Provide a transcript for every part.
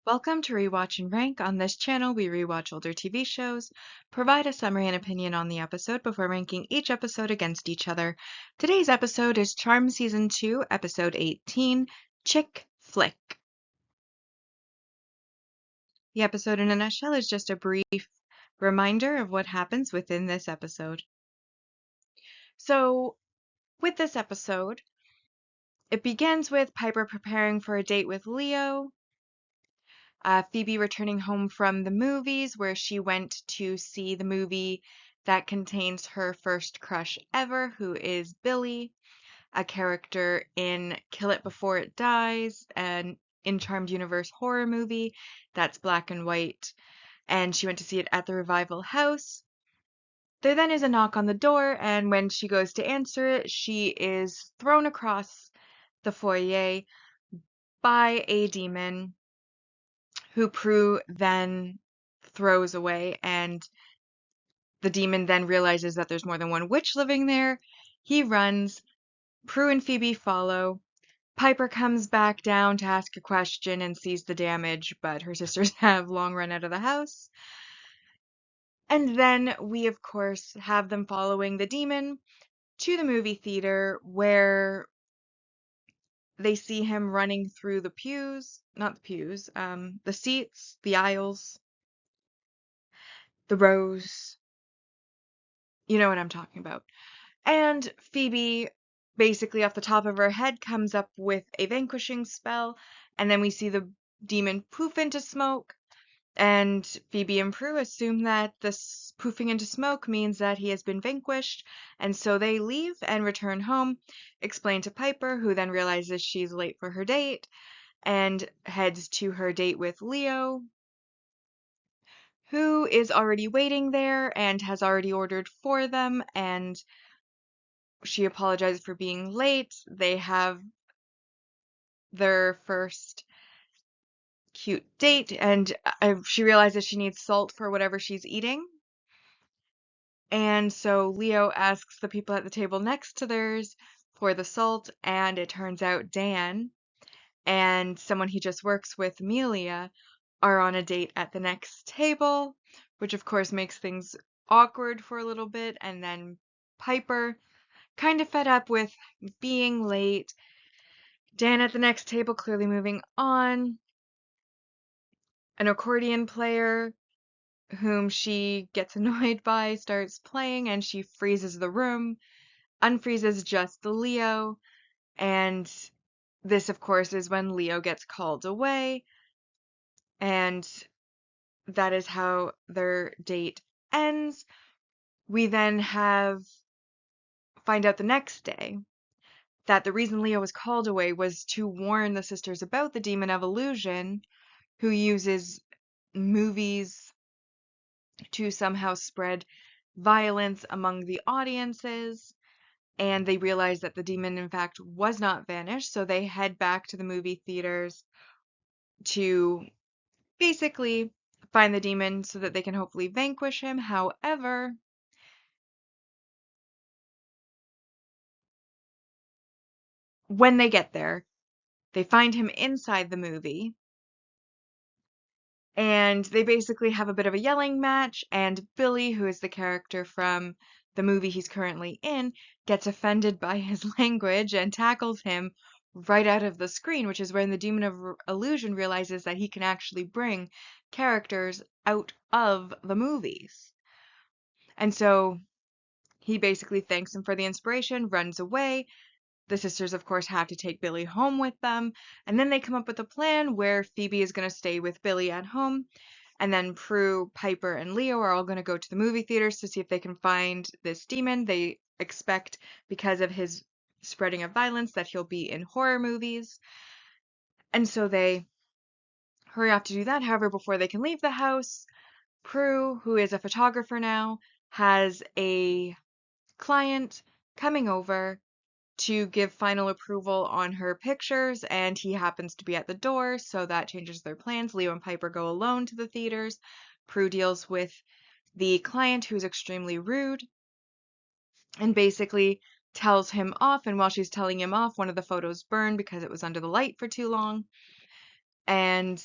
Welcome to Rewatch and Rank. On this channel, we rewatch older TV shows, provide a summary and opinion on the episode before ranking each episode against each other. Today's episode is Charmed Season 2, Episode 18, Chick Flick. The episode in a nutshell is just a brief reminder of what happens within this episode. So, with this episode, it begins with Piper preparing for a date with Leo. Phoebe returning home from the movies where she went to see the movie that contains her first crush ever, who is Billy, a character in Kill It Before It Dies, an in Charmed Universe horror movie that's black and white, and she went to see it at the Revival House. There then is a knock on the door, and when she goes to answer it, she is thrown across the foyer by a demon who Prue then throws away, and the demon then realizes that there's more than one witch living there. He runs. Prue and Phoebe follow. Piper comes back down to ask a question and sees the damage, but her sisters have long run out of the house. And then we, of course, have them following the demon to the movie theater where they see him running through the pews, not the pews, the seats, the aisles, the rows. You know what I'm talking about. And Phoebe, basically off the top of her head, comes up with a vanquishing spell, and then we see the demon poof into smoke. And Phoebe and Prue assume that this poofing into smoke means that he has been vanquished, and so they leave and return home, explain to Piper, who then realizes she's late for her date, and heads to her date with Leo, who is already waiting there and has already ordered for them, and she apologizes for being late. They have their first cute date, and she realizes she needs salt for whatever she's eating. And so Leo asks the people at the table next to theirs for the salt, and it turns out Dan and someone he just works with, Amelia, are on a date at the next table, which of course makes things awkward for a little bit. And then Piper, kind of fed up with being late, Dan at the next table clearly moving on. An accordion player whom she gets annoyed by starts playing and she freezes the room, unfreezes just Leo, and this, of course, is when Leo gets called away, and that is how their date ends. We then find out the next day that the reason Leo was called away was to warn the sisters about the demon of illusion, who uses movies to somehow spread violence among the audiences. And they realize that the demon, in fact, was not vanished. So they head back to the movie theaters to basically find the demon so that they can hopefully vanquish him. However, when they get there, they find him inside the movie, and they basically have a bit of a yelling match, and Billy, who is the character from the movie he's currently in, gets offended by his language and tackles him right out of the screen, which is when the demon of illusion realizes that he can actually bring characters out of the movies. And so he basically thanks him for the inspiration, runs away. The sisters, of course, have to take Billy home with them. And then they come up with a plan where Phoebe is going to stay with Billy at home. And then Prue, Piper, and Leo are all going to go to the movie theaters to see if they can find this demon. They expect, because of his spreading of violence, that he'll be in horror movies. And so they hurry off to do that. However, before they can leave the house, Prue, who is a photographer now, has a client coming over to give final approval on her pictures, and he happens to be at the door, so that changes their plans. Leo and Piper go alone to the theaters. Prue deals with the client, who's extremely rude, and basically tells him off, and while she's telling him off, one of the photos burned because it was under the light for too long. And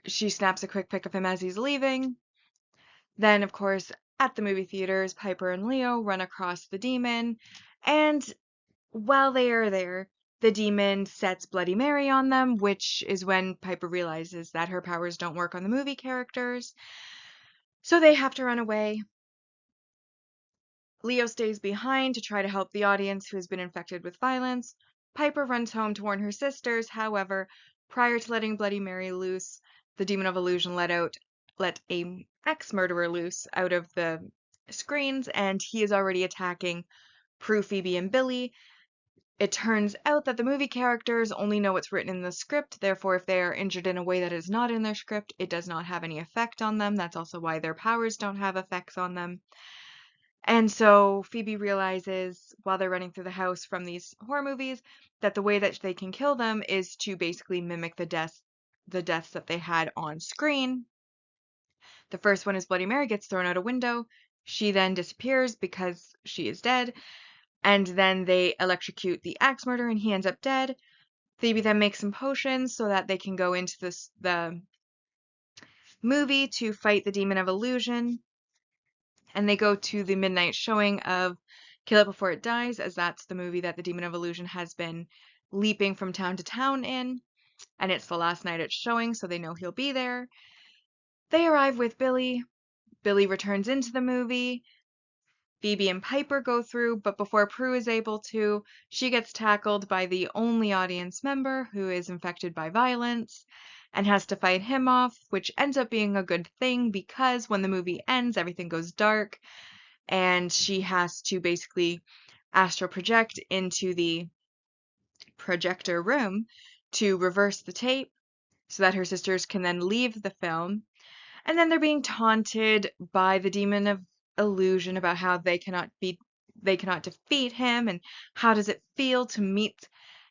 she snaps a quick pic of him as he's leaving. Then, of course, at the movie theaters, Piper and Leo run across the demon, and while they are there, the demon sets Bloody Mary on them, which is when Piper realizes that her powers don't work on the movie characters. So they have to run away. Leo stays behind to try to help the audience who has been infected with violence. Piper runs home to warn her sisters. However, prior to letting Bloody Mary loose, the Demon of Illusion let a ex-murderer loose out of the screens, and he is already attacking Prue, Phoebe, and Billy. It turns out that the movie characters only know what's written in the script, therefore if they are injured in a way that is not in their script, it does not have any effect on them. That's also why their powers don't have effects on them. And so Phoebe realizes while they're running through the house from these horror movies that the way that they can kill them is to basically mimic the deaths that they had on screen. The first one is Bloody Mary gets thrown out a window. She then disappears because she is dead. And then they electrocute the axe murderer and he ends up dead. Phoebe then makes some potions so that they can go into the movie to fight the Demon of Illusion. And they go to the midnight showing of Kill It Before It Dies, as that's the movie that the Demon of Illusion has been leaping from town to town in. And it's the last night it's showing, so they know he'll be there. They arrive with Billy. Billy returns into the movie. Phoebe and Piper go through, but before Prue is able to, she gets tackled by the only audience member who is infected by violence and has to fight him off, which ends up being a good thing because when the movie ends, everything goes dark and she has to basically astral project into the projector room to reverse the tape so that her sisters can then leave the film. And then they're being taunted by the Demon of Illusion about how they cannot defeat him, and how does it feel to meet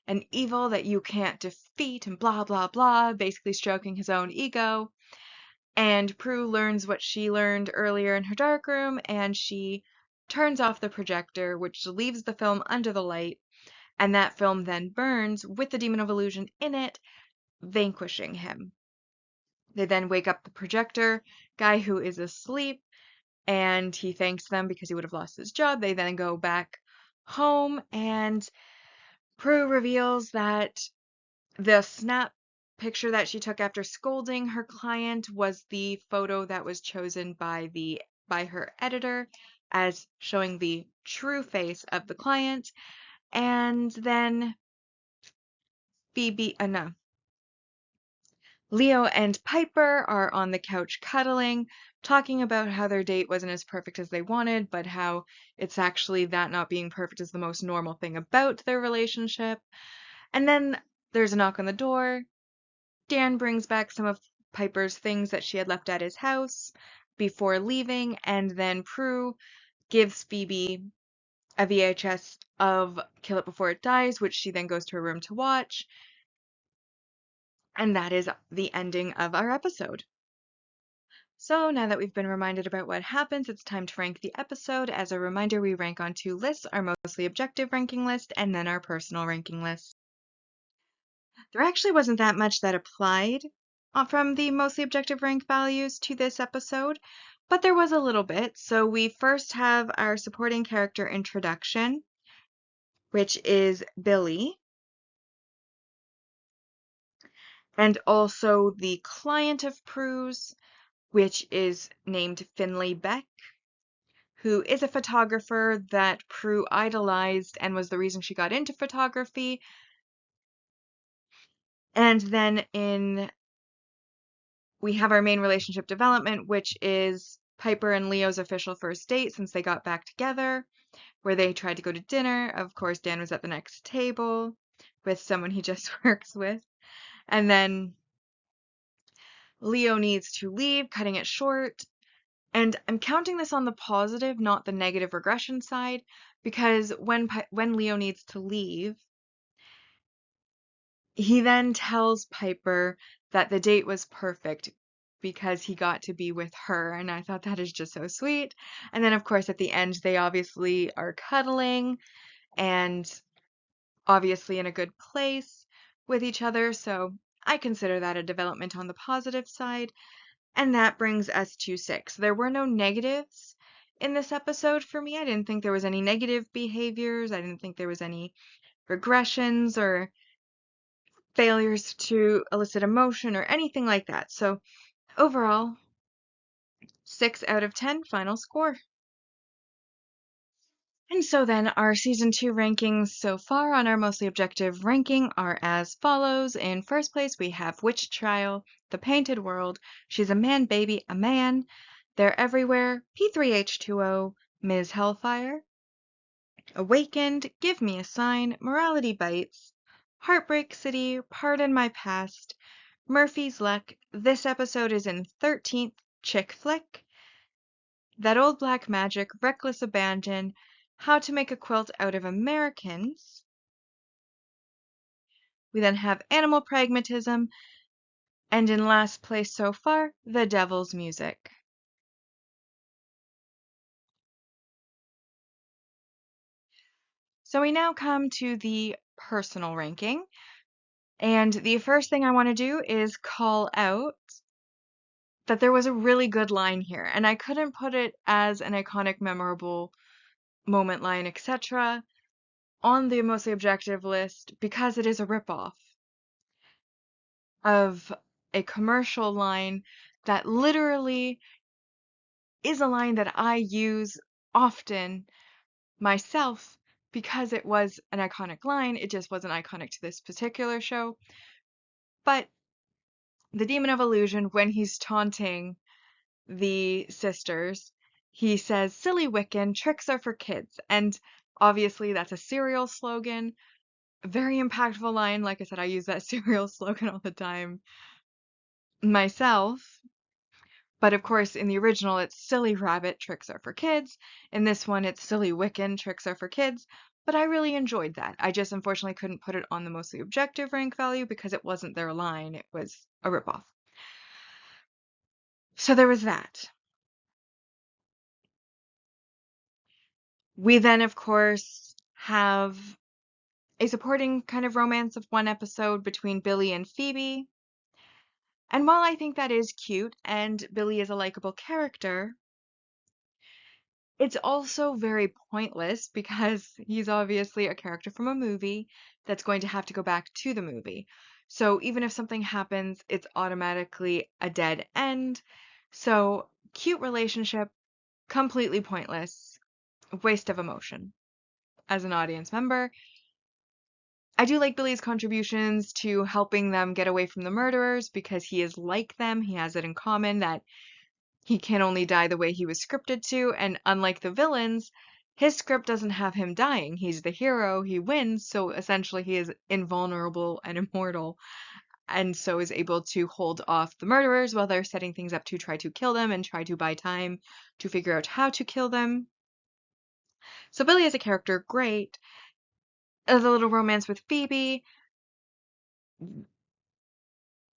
an evil that you can't defeat, and blah blah blah, basically stroking his own ego. And Prue learns what she learned earlier in her dark room, and she turns off the projector, which leaves the film under the light, and that film then burns with the Demon of Illusion in it, vanquishing him. They then wake up the projector guy who is asleep, and he thanks them because he would have lost his job. They then go back home, and Prue reveals that the snap picture that she took after scolding her client was the photo that was chosen by her editor as showing the true face of the client. And then no, Leo and Piper are on the couch cuddling, talking about how their date wasn't as perfect as they wanted, but how it's actually that not being perfect is the most normal thing about their relationship. And then there's a knock on the door. Dan brings back some of Piper's things that she had left at his house before leaving, and then Prue gives Phoebe a VHS of Kill It Before It Dies, which she then goes to her room to watch. And that is the ending of our episode. So now that we've been reminded about what happens, it's time to rank the episode. As a reminder, we rank on two lists, our mostly objective ranking list and then our personal ranking list. There actually wasn't that much that applied from the mostly objective rank values to this episode, but there was a little bit. So we first have our supporting character introduction, which is Billy, and also the client of Prue's, which is named Finley Beck, who is a photographer that Prue idolized and was the reason she got into photography. And then we have our main relationship development, which is Piper and Leo's official first date since they got back together, where they tried to go to dinner. Of course, Dan was at the next table with someone he just works with. And then Leo needs to leave, cutting it short. And I'm counting this on the positive, not the negative regression side, because when Leo needs to leave, he then tells Piper that the date was perfect because he got to be with her, and I thought that is just so sweet. And then, of course, at the end, they obviously are cuddling and obviously in a good place with each other, so I consider that a development on the positive side. And that brings us to 6. There were no negatives in this episode for me. I didn't think there was any negative behaviors. I didn't think there was any regressions or failures to elicit emotion or anything like that. So overall, 6 out of 10 final score. And so then our season 2 rankings so far on our mostly objective ranking are as follows. In first place, we have Witch Trial, The Painted World, She's a Man Baby, a Man, They're Everywhere, P3H2O, Ms. Hellfire, Awakened, Give Me a Sign, Morality Bites, Heartbreak City, Pardon My Past, Murphy's Luck, This Episode is in 13th, Chick Flick, That Old Black Magic, Reckless Abandon, How to Make a Quilt Out of Americans. We then have Animal Pragmatism, and in last place so far, The Devil's Music. So we now come to the personal ranking, and the first thing I want to do is call out that there was a really good line here, and I couldn't put it as an iconic, memorable moment line, etc. on the mostly objective list because it is a ripoff of a commercial line that literally is a line that I use often myself because it was an iconic line. It just wasn't iconic to this particular show. But the Demon of Illusion, when he's taunting the sisters, he says, "Silly Wiccan, tricks are for kids." And obviously that's a cereal slogan. A very impactful line. Like I said, I use that cereal slogan all the time myself. But of course, in the original, it's Silly Rabbit, tricks are for kids. In this one, it's Silly Wiccan, tricks are for kids. But I really enjoyed that. I just unfortunately couldn't put it on the mostly objective rank value because it wasn't their line. It was a ripoff. So there was that. We then, of course, have a supporting kind of romance of one episode between Billy and Phoebe. And while I think that is cute and Billy is a likable character, it's also very pointless because he's obviously a character from a movie that's going to have to go back to the movie. So even if something happens, it's automatically a dead end. So cute relationship, completely pointless, waste of emotion as an audience member. I do like Billy's contributions to helping them get away from the murderers because he is like them. He has it in common that he can only die the way he was scripted to, and unlike the villains, his script doesn't have him dying. He's the hero, he wins, so essentially he is invulnerable and immortal, and so is able to hold off the murderers while they're setting things up to try to kill them and try to buy time to figure out how to kill them. So Billy as a character, great. The little romance with Phoebe,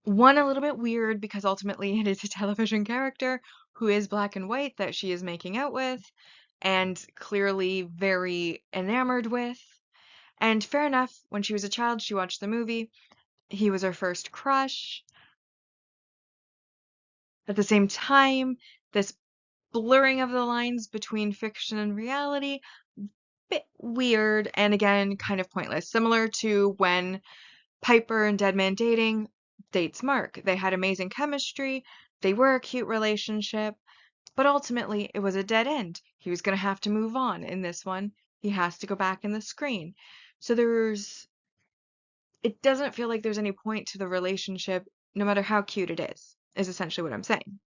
one a little bit weird because ultimately it is a television character who is black and white that she is making out with and clearly very enamored with. And fair enough, when she was a child, she watched the movie. He was her first crush. At the same time, this blurring of the lines between fiction and reality, bit weird and again, kind of pointless. Similar to when Piper and Dead Man Dating dates Mark. They had amazing chemistry, they were a cute relationship, but ultimately it was a dead end. He was going to have to move on. In this one, he has to go back in the screen. So it doesn't feel like there's any point to the relationship, no matter how cute it is essentially what I'm saying.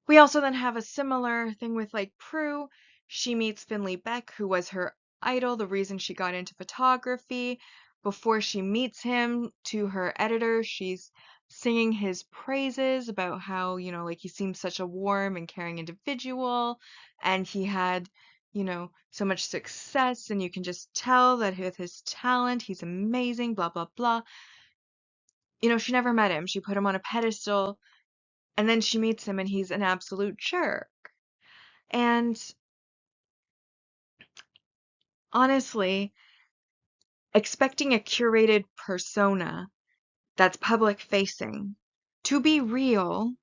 We also then have a similar thing with like Prue. She meets Finley Beck, who was her idol, the reason she got into photography. Before she meets him, to her editor, she's singing his praises about how, like he seems such a warm and caring individual, and he had, so much success, and you can just tell that with his talent, he's amazing, blah, blah, blah. She never met him. She put him on a pedestal, and then she meets him, and he's an absolute jerk. And honestly, expecting a curated persona that's public facing to be real,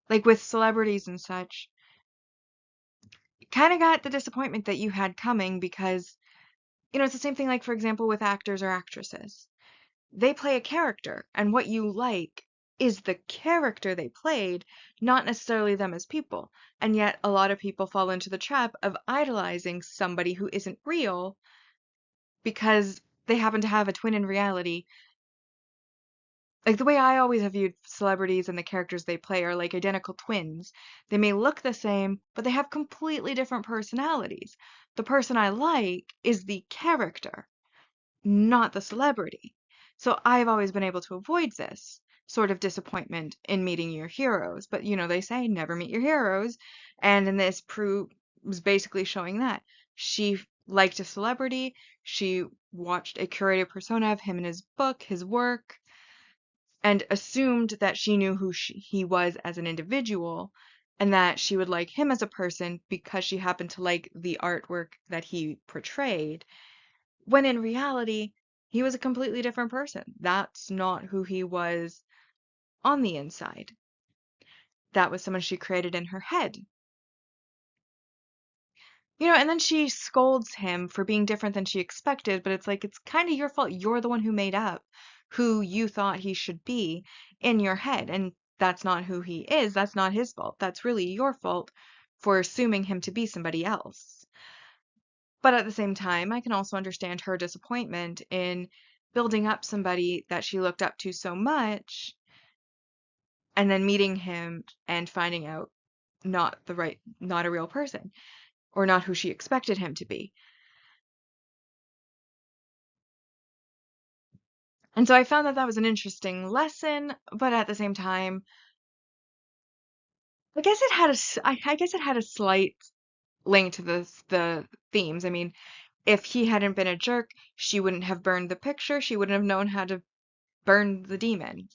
like with celebrities and such, kind of got the disappointment that you had coming because, it's the same thing, like, for example, with actors or actresses. They play a character, and what you like is the character they played, not necessarily them as people. And yet, a lot of people fall into the trap of idolizing somebody who isn't real because they happen to have a twin in reality. Like, the way I always have viewed celebrities and the characters they play are like identical twins. They may look the same, but they have completely different personalities. The person I like is the character, not the celebrity. So I've always been able to avoid this sort of disappointment in meeting your heroes. But they say never meet your heroes. And in this, Prue was basically showing that. She liked a celebrity. She watched a curated persona of him in his book, his work, and assumed that she knew who he was as an individual and that she would like him as a person because she happened to like the artwork that he portrayed, when in reality, he was a completely different person. That's not who he was on the inside. That was someone she created in her head. And then she scolds him for being different than she expected, but it's like, it's kind of your fault. You're the one who made up who you thought he should be in your head, and that's not who he is. That's not his fault. That's really your fault for assuming him to be somebody else. But at the same time, I can also understand her disappointment in building up somebody that she looked up to so much and then meeting him and finding out not a real person, or not who she expected him to be. And so I found that that was an interesting lesson, but at the same time, I guess it had a slight link to the themes. I mean, if he hadn't been a jerk, she wouldn't have burned the picture. She wouldn't have known how to burn the demon,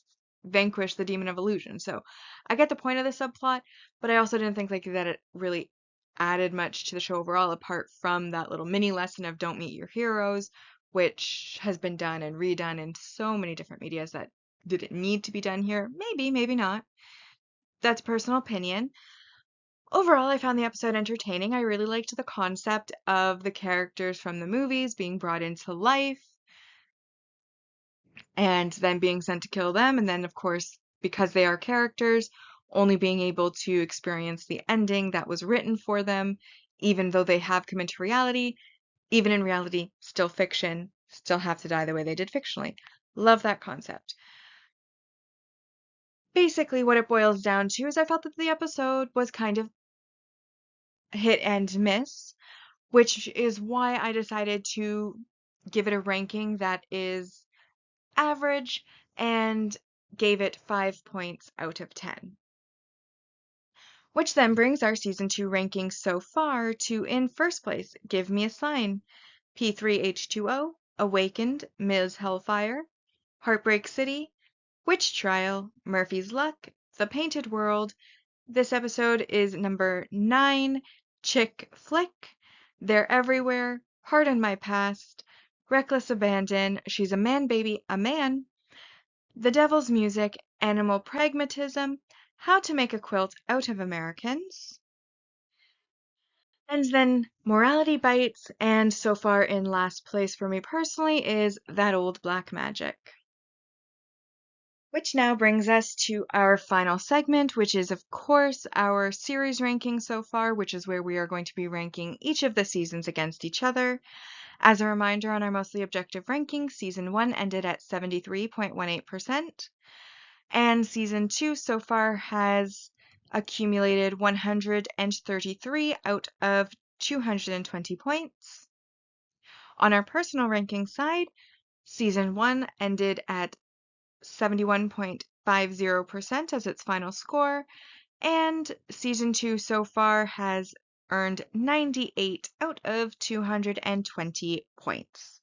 vanquish the demon of illusion. So I get the point of the subplot, but I also didn't think like that it really added much to the show overall, apart from that little mini lesson of don't meet your heroes, which has been done and redone in so many different medias that did it need to be done here? Maybe, maybe not. That's personal opinion. Overall, I found the episode entertaining. I really liked the concept of the characters from the movies being brought into life and then being sent to kill them. And then, of course, because they are characters, only being able to experience the ending that was written for them, even though they have come into reality. Even in reality, still fiction, still have to die the way they did fictionally. Love that concept. Basically, what it boils down to is I felt that the episode was kind of hit and miss, which is why I decided to give it a ranking that is average and gave it 5 points out of 10. Which then brings our season 2 rankings so far to, in first place, Give Me a Sign, P3H2O, Awakened, Ms. Hellfire, Heartbreak City, Witch Trial, Murphy's Luck, The Painted World. This episode is number 9, Chick Flick, They're Everywhere, Pardon My Past, Reckless Abandon, She's a Man Baby, a Man, The Devil's Music, Animal Pragmatism, How to Make a Quilt Out of Americans, and then Morality Bites, and so far in last place for me personally is That Old Black Magic. Which now brings us to our final segment, which is, of course, our series ranking so far, which is where we are going to be ranking each of the seasons against each other. As a reminder, on our mostly objective ranking, Season 1 ended at 73.18%, and Season 2 so far has accumulated 133 out of 220 points. On our personal ranking side, Season 1 ended at 71.50% as its final score, and Season 2 so far has earned 98 out of 220 points.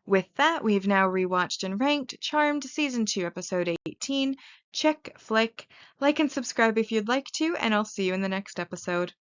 With that, we've now rewatched and ranked Charmed Season 2, Episode 18, Chick Flick. Like and subscribe if you'd like to, and I'll see you in the next episode.